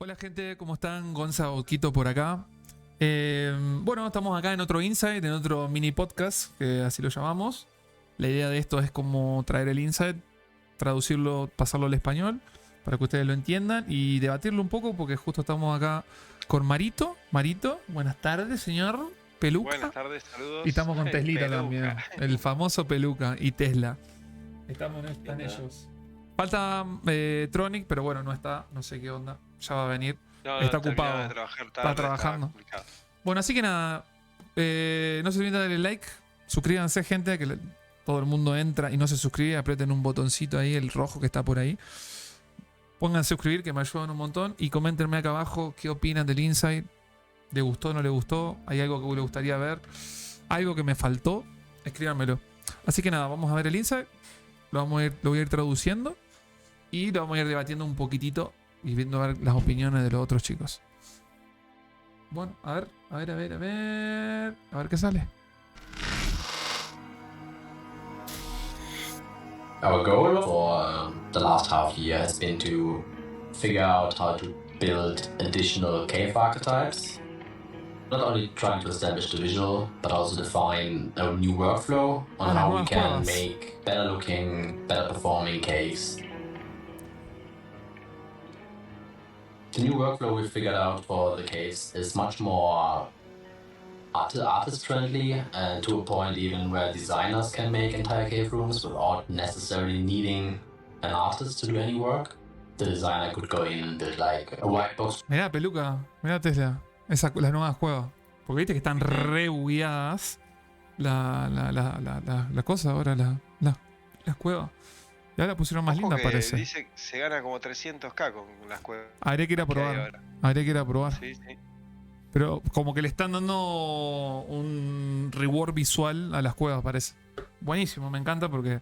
Hola gente, ¿cómo están? Gonza Vodkito por acá. Bueno, estamos acá en otro insight, en otro mini podcast, que así lo llamamos. La idea de esto es como traer el insight, traducirlo, pasarlo al español, para que ustedes lo entiendan y debatirlo un poco, porque justo estamos acá con Marito. Marito, buenas tardes, señor Peluca. Buenas tardes, saludos. Y estamos con Teslita Peluca. también, el famoso Peluca y Tesla. Están ellos. Falta Tronic, pero bueno, no está, no sé qué onda. Ya va a venir. No, Está terminaba ocupado. de trabajar Está tarde, trabajando. estaba complicado. Bueno, así que nada. No se olviden de darle like. Suscríbanse, gente, que todo el mundo entra y no se suscribe. Aprieten un botoncito ahí, el rojo que está por ahí. Pónganse a suscribir, que me ayudan un montón. Y coméntenme acá abajo qué opinan del Insight. ¿Le gustó o no le gustó? ¿Hay algo que le gustaría ver? ¿Algo que me faltó? Escríbanmelo. Así que nada, vamos a ver el Insight. Lo voy a ir traduciendo. Y lo vamos a ir debatiendo un poquitito y viendo a ver las opiniones de los otros chicos. Bueno, a ver qué sale. Our goal for the last half year has been to figure out how to build additional cave archetypes. Not only trying to establish the visual, but also define a new workflow on how we can make better looking, better performing caves. The new workflow we figured out for the caves is much more artist friendly, and to a point even where designers can make entire cave rooms without necessarily needing an artist to do any work. The designer could go in and build like a white box. Mirá, Peluca, mirá Tesla, las nuevas cuevas. Porque viste que están re bugueadas la cosa ahora, las cuevas. Y ahora pusieron más lindas, parece. Dice que se gana como 300k con las cuevas. Habría que ir a probar. Sí, sí. Pero como que le están dando un reward visual a las cuevas, parece. Buenísimo, me encanta porque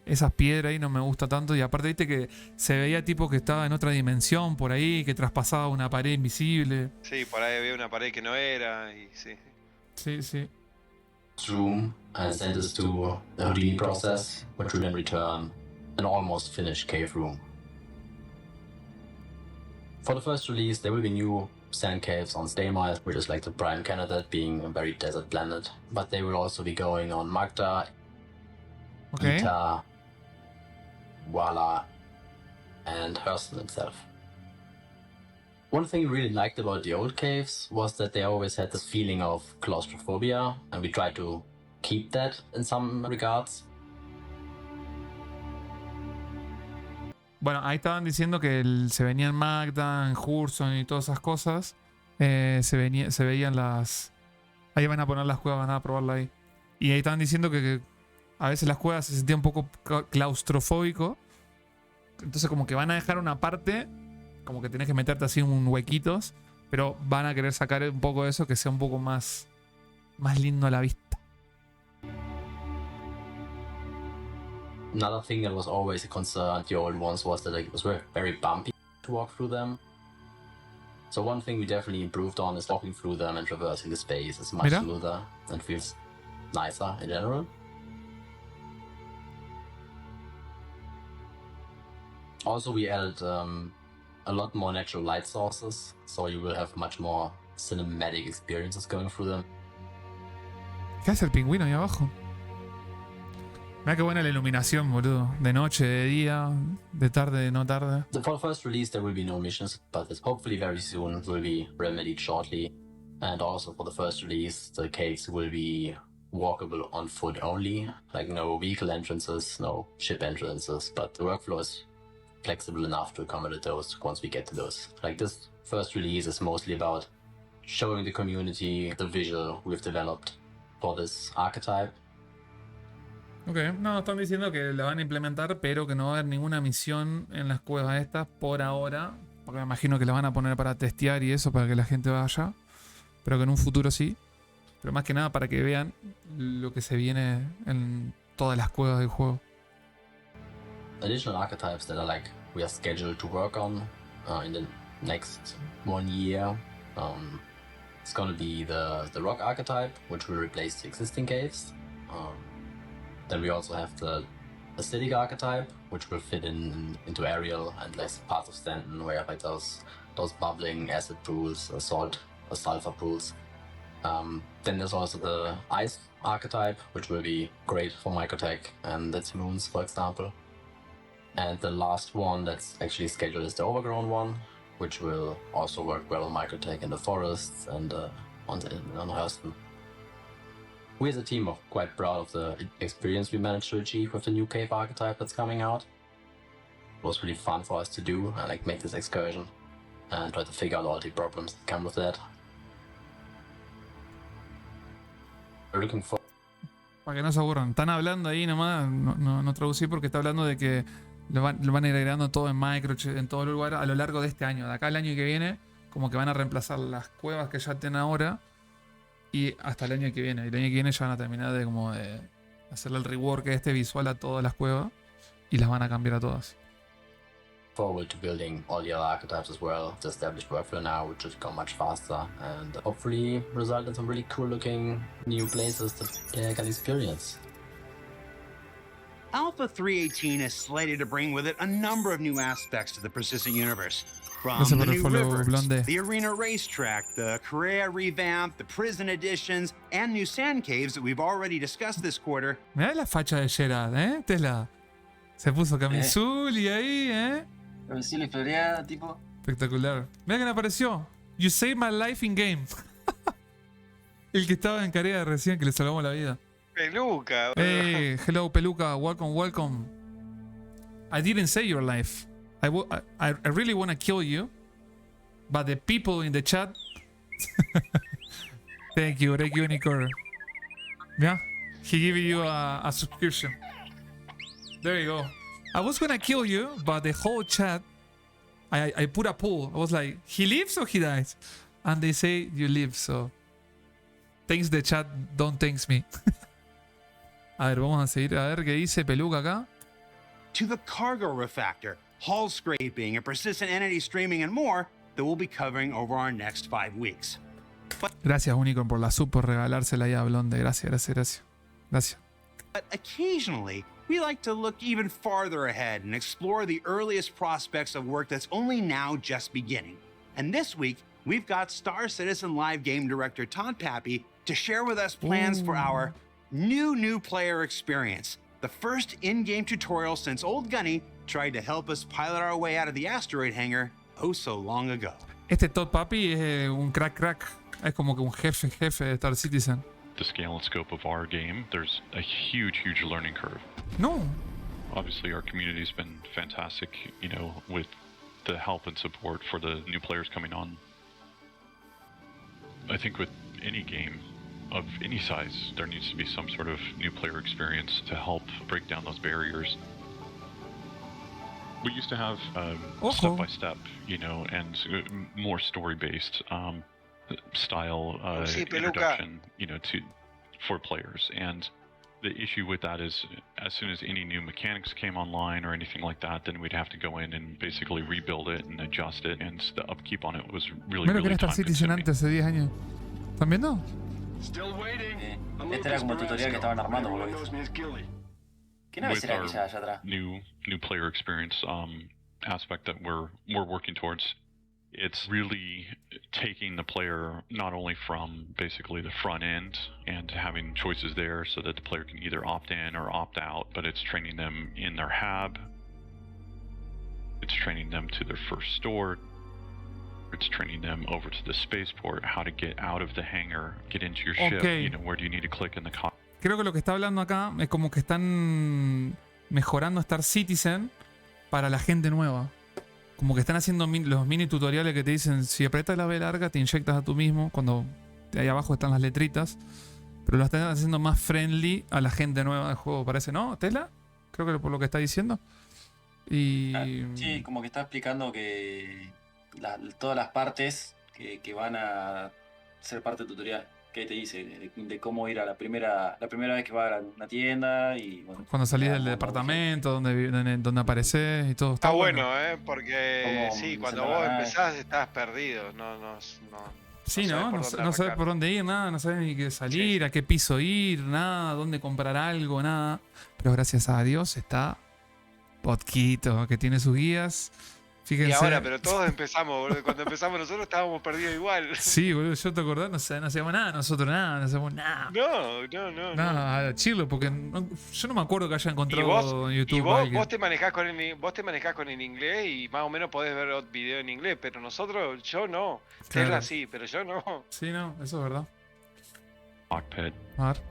esas piedras ahí no me gusta tanto. Y aparte viste que se veía tipo que estaba en otra dimensión por ahí, que traspasaba una pared invisible. Sí, por ahí había una pared que no era y sí. Sí. Room and send this to the Houdini process, which will then return an almost finished cave room. For the first release, there will be new sand caves on Staymile, which is like the prime candidate, being a very desert planet. But they will also be going on Magda, Ita, Wala, and Hurston itself. One thing we really liked about the old caves was that they always had this feeling of claustrophobia, and we tried to keep that in some regards. Bueno, ahí estaban diciendo que se venía en Magda, en Hurson y todas esas cosas. Se veían las... Ahí van a poner las cuevas, van a probarla ahí. Y ahí estaban diciendo que a veces las cuevas se sentían un poco claustrofóbico. Entonces como que van a dejar una parte, como que tenés que meterte así en un huequitos, pero van a querer sacar un poco de eso, que sea un poco más lindo a la vista. Another thing that was always a concern with the old ones was that it was very bumpy to walk through them. So one thing we definitely improved on is walking through them and traversing the space is much smoother and feels nicer in general. Also, we added a lot more natural light sources, so you will have much more cinematic experiences going through them. ¿Qué hace el pingüino ahí abajo? Mira qué buena la iluminación, boludo. De noche, de día, de tarde, de no tarde. For the first release there will be no missions, but hopefully very soon will be remedied shortly. And also for the first release, the caves will be walkable on foot only. Like no vehicle entrances, no ship entrances, but the workflow is flexible enough to accommodate those once we get to those. Like this first release is mostly about showing the community the visual we've developed for this archetype. Ok, no, están diciendo que la van a implementar, pero que no va a haber ninguna misión en las cuevas estas por ahora. Porque me imagino que la van a poner para testear y eso, para que la gente vaya. Pero que en un futuro sí. Pero más que nada para que vean lo que se viene en todas las cuevas del juego. Additional archetypes that are like we are scheduled to work on in the next 1 year. It's going to be the rock archetype, which will replace the existing caves. Then we also have the acidic archetype, which will fit into Ariel and less parts of Stanton, where like those those bubbling acid pools, salt or sulfur pools. Then there's also the ice archetype, which will be great for Microtech and its moons, for example. And the last one that's actually scheduled is the overgrown one, which will also work well on Microtech in the forests and on Hurston. We as a team are quite proud of the experience we managed to achieve with the new cave archetype that's coming out. It was really fun for us to do and like make this excursion and try to figure out all the problems that come with that. We're looking for... Para que no se aburran. Están hablando ahí nomás, no traducí porque está hablando de que lo van a ir agregando todo en Microchip, en todo lugar a lo largo de este año. De acá al año que viene, como que van a reemplazar las cuevas que ya tienen ahora y hasta el año que viene. Y el año que viene ya van a terminar de como de hacerle el rework visual a todas las cuevas y las van a cambiar a todas. Forward to building all the other archetypes as well. The established workflow now will just go much faster and hopefully result in some really cool looking new places that they can experience. Alpha 318 is slated to bring with it a number of new aspects to the persistent universe. From Gracias the por el new follow, rivers, Blonde. the arena racetrack, the Correa revamp, the prison additions, and new sand caves that we've already discussed this quarter. Mirá la facha de Gerard, Tesla. Se puso camisul y ahí, Camisula y floreada, tipo. Espectacular. Mira que me apareció. You saved my life in game. El que estaba en Corea recién, que le salvamos la vida. Peluca. Hey, hello Peluca, welcome. I didn't say your life. I really want to kill you, but the people in the chat. Thank you, Nicole. Yeah, he gave you a subscription. There you go. I was gonna kill you, but the whole chat, I put a poll. I was like, he lives or he dies? And they say you live, so thanks the chat, don't thanks me. A ver, vamos a seguir a ver qué dice Peluca acá. To the cargo refactor, hull scraping, and persistent entity streaming, and more that we'll be covering over our next 5 weeks. Gracias, Unicorn, por la sub, por regalársela ahí a Blonde. Gracias. But occasionally, we like to look even farther ahead and explore the earliest prospects of work that's only now just beginning. And this week, we've got Star Citizen Live game director Todd Pappy to share with us plans for our new player experience. The first in-game tutorial since Old Gunny tried to help us pilot our way out of the asteroid hangar oh so long ago. Este Todd Pappy es un crack. Es como que un jefe de Star Citizen. The scale and scope of our game, there's a huge learning curve. No. Obviously, our community's been fantastic, with the help and support for the new players coming on. I think with any game of any size, there needs to be some sort of new player experience to help break down those barriers. We used to have step-by-step, and more story-based style introduction, for players. And the issue with that is, as soon as any new mechanics came online or anything like that, then we'd have to go in and basically rebuild it and adjust it, and the upkeep on it was really Mira que era Star Citizen antes de 10 años. ¿Están viendo? Este era como un tutorial que estaban armando, por lo visto. ¿Qué nave será aquella allá atrás? New player experience aspect that we're working towards. It's really taking the player not only from basically the front end and having choices there so that the player can either opt in or opt out, but it's training them in their hab. It's training them to their first store. It's training them over to the spaceport, how to get out of the hangar, get into your ship, where do you need to click in the cockpit. Creo que lo que está hablando acá es como que están mejorando Star Citizen para la gente nueva. Como que están haciendo los mini tutoriales que te dicen, si aprietas la B larga te inyectas a tú mismo, cuando ahí abajo están las letritas, pero lo están haciendo más friendly a la gente nueva del juego, parece, ¿no, Tesla? Creo que por lo que está diciendo. Y... sí, como que está explicando que todas las partes que van a ser parte del tutorial, que te dice de cómo ir a la primera vez que va a una tienda y bueno, cuando salís del departamento donde apareces y todo. Está bueno, porque sí, cuando vos empezás estás perdido, sí, no sabes por dónde ir, nada, no sabes ni qué salir, a qué piso ir, nada, dónde comprar algo, nada. Pero gracias a Dios está Vodkito, que tiene sus guías Fíjense. Y ahora, pero todos empezamos, boludo. Cuando empezamos nosotros estábamos perdidos igual. Sí, boludo, yo te acordás, no hacíamos nada, nosotros nada, no hacemos nada. No. Nada, chilo, porque yo no me acuerdo que haya Y encontrado en YouTube a vos, alguien. vos te manejás con el inglés y más o menos podés ver video en inglés, pero nosotros, yo no. Claro. Tesla sí, pero yo no. Sí, no, eso es verdad. Cockpit. A ver.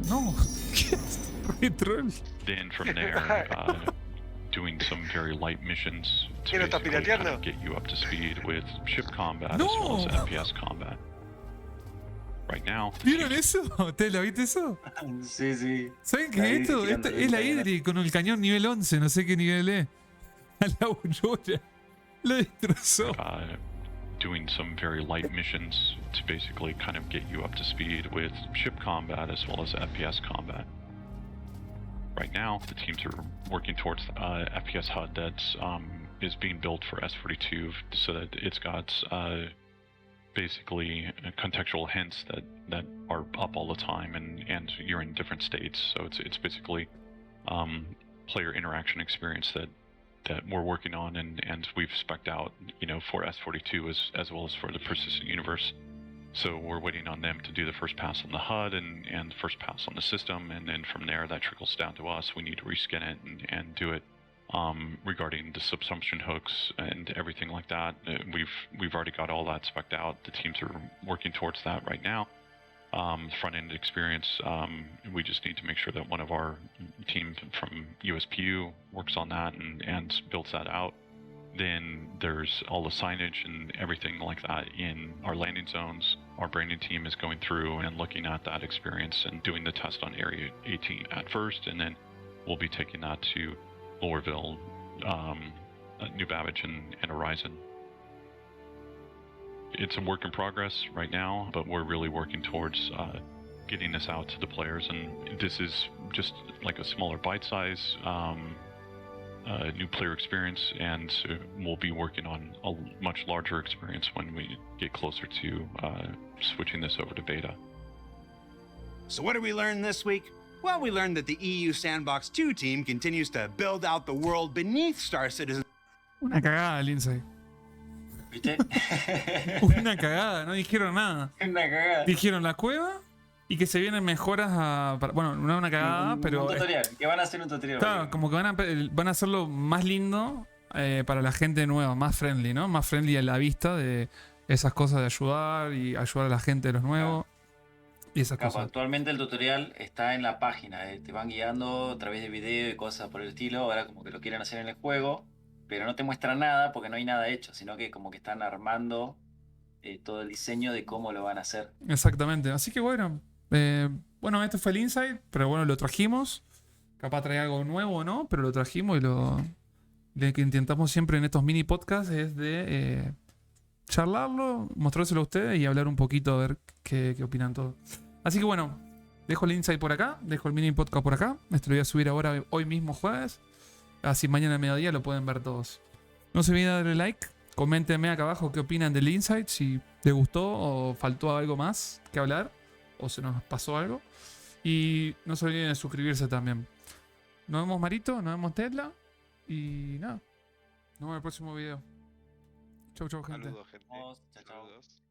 No, ¿qué es? Re troll. Then from there, doing some very light missions to ¿Quién lo está basically kind pirateando? of get you up to speed with ship combat No. as well as FPS combat. Right now, the ¿Vieron teams eso? ¿Te lo viste eso? Sí. ¿Saben qué Ahí es esto? tirando Es la el Idri con el cañón nivel 11, no sé qué nivel es. A la aurora. Lo destrozó. doing some very light missions to basically kind of get you up to speed with ship combat as well as FPS combat. Right now, the teams are working towards FPS HUD that's is being built for S42 so that it's got basically contextual hints that are up all the time and you're in different states. So it's basically player interaction experience that we're working on and we've spec'd out, you know, for S42 as well as for the persistent universe. So we're waiting on them to do the first pass on the HUD and first pass on the system, and then from there that trickles down to us. We need to reskin it and do it regarding the subsumption hooks and everything like that. We've already got all that spec'd out. The teams are working towards that right now. Front end experience, we just need to make sure that one of our team from USPU works on that and builds that out. Then there's all the signage and everything like that in our landing zones. Our branding team is going through and looking at that experience and doing the test on Area 18 at first, and then we'll be taking that to Lorville, New Babbage, and Horizon. It's a work in progress right now, but we're really working towards getting this out to the players, and this is just like a smaller bite size new player experience, and we'll be working on a much larger experience when we get closer to switching this over to beta. So what did we learn this week? Well, we learned that the EU Sandbox 2 team continues to build out the world beneath Star Citizen. Una cagada el Inside. ¿Viste? Una cagada, no dijeron nada. Una cagada. Dijeron la cueva y que se vienen mejoras bueno, no es una cagada, pero... Un tutorial, que van a hacer un tutorial. Claro, como que van a hacerlo más lindo para la gente nueva, más friendly, ¿no? Más friendly a la vista de esas cosas de ayudar y ayudar a la gente de los nuevos. Y esas cosas. Actualmente el tutorial está en la página, te van guiando a través de video y cosas por el estilo. Ahora como que lo quieren hacer en el juego, pero no te muestran nada porque no hay nada hecho, sino que como que están armando todo el diseño de cómo lo van a hacer. Exactamente, así que bueno, este fue el Insight, pero bueno, lo trajimos. Capaz trae algo nuevo o no, pero lo trajimos y lo que intentamos siempre en estos mini podcasts es de charlarlo, mostrárselo a ustedes y hablar un poquito a ver qué opinan todos. Así que bueno, dejo el Insight por acá, dejo el mini podcast por acá. Esto lo voy a subir ahora, hoy mismo jueves. Así mañana a mediodía lo pueden ver todos. No se olviden de darle like, coméntenme acá abajo qué opinan del Insight, si les gustó o faltó algo más que hablar, o se nos pasó algo. Y no se olviden de suscribirse también. Nos vemos Marito, nos vemos Tesla. Y nada, nos vemos en el próximo video. Chau, gente. Saludos, gente. Chao, chao. Saludos.